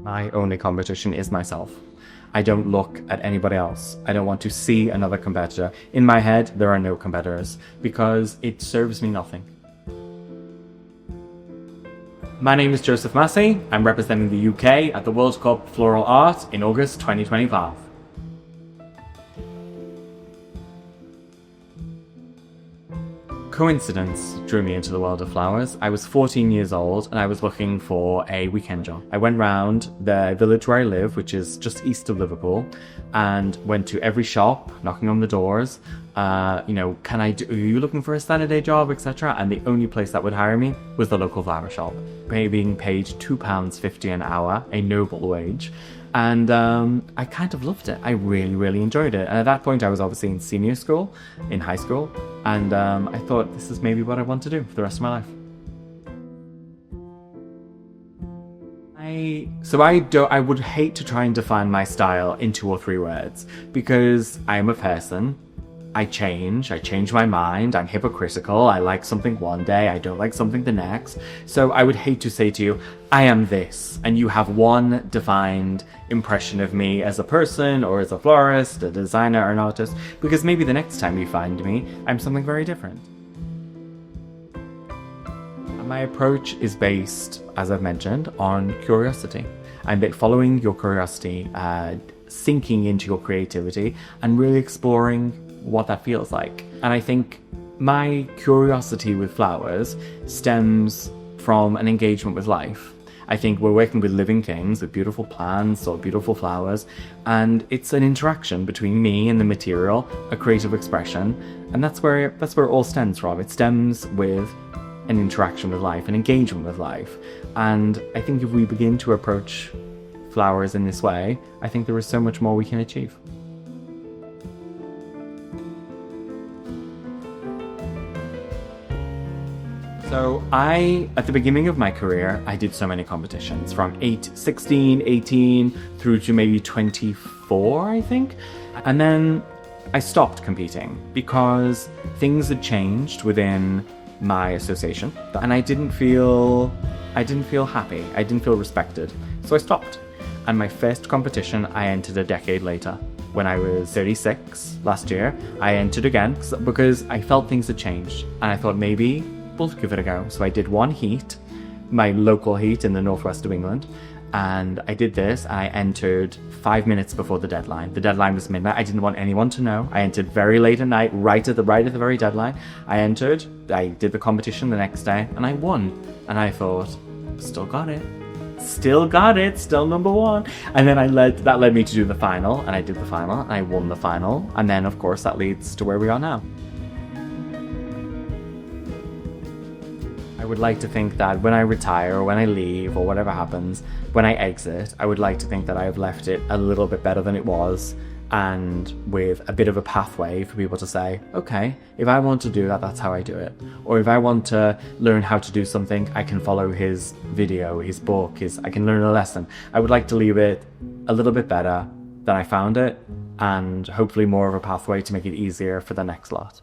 My only competition is myself. I don't look at anybody else. I don't want to see another competitor. In my head, there are no competitors because it serves me nothing. My name is Joseph Massie. I'm representing the UK at the World Cup Floral Art in August 2025. Coincidence drew me into the world of flowers. I was 14 years old and I was looking for a weekend job. I went round the village where I live, which is just east of Liverpool, and went to every shop, knocking on the doors. Are you looking for a Saturday job, etc.? And the only place that would hire me was the local flower shop, being paid £2.50 an hour, a noble wage. And I kind of loved it. I really, really enjoyed it. And at that point, I was obviously in senior school, in high school. And I thought, this is maybe what I want to do for the rest of my life. I would hate to try and define my style in 2 or 3 words, because I am a person. I change my mind, I'm hypocritical, I like something one day, I don't like something the next. So I would hate to say to you, I am this, and you have one defined impression of me as a person, or as a florist, a designer, or an artist, because maybe the next time you find me, I'm something very different. And my approach is based, as I've mentioned, on curiosity. I'm following your curiosity, sinking into your creativity, and really exploring what that feels like. And I think my curiosity with flowers stems from an engagement with life. I think we're working with living things, with beautiful plants or beautiful flowers, and it's an interaction between me and the material, a creative expression, and that's where it all stems from. It stems with an interaction with life, an engagement with life. And I think if we begin to approach flowers in this way, I think there is so much more we can achieve. So at the beginning of my career, I did so many competitions from 16, 18 through to maybe 24, I think. And then I stopped competing because things had changed within my association and I didn't feel happy. I didn't feel respected. So I stopped. And my first competition, I entered a decade later. When I was 36 last year, I entered again because I felt things had changed. And I thought maybe we'll give it a go. So I did one heat, my local heat in the northwest of England, and I did this and I entered 5 minutes before the deadline. The deadline was midnight. I didn't want anyone to know. I entered very late at night, right at the very deadline. I did the competition the next day and I won. And I thought, still got it, still number 1. And then that led me to do the final, and I did the final and I won the final. And then of course that leads to where we are now. I would like to think that when I retire or when I leave or whatever happens, when I exit, I would like to think that I have left it a little bit better than it was, and with a bit of a pathway for people to say, okay, if I want to do that, that's how I do it. Or if I want to learn how to do something, I can follow his video, his book, I can learn a lesson. I would like to leave it a little bit better than I found it, and hopefully more of a pathway to make it easier for the next lot.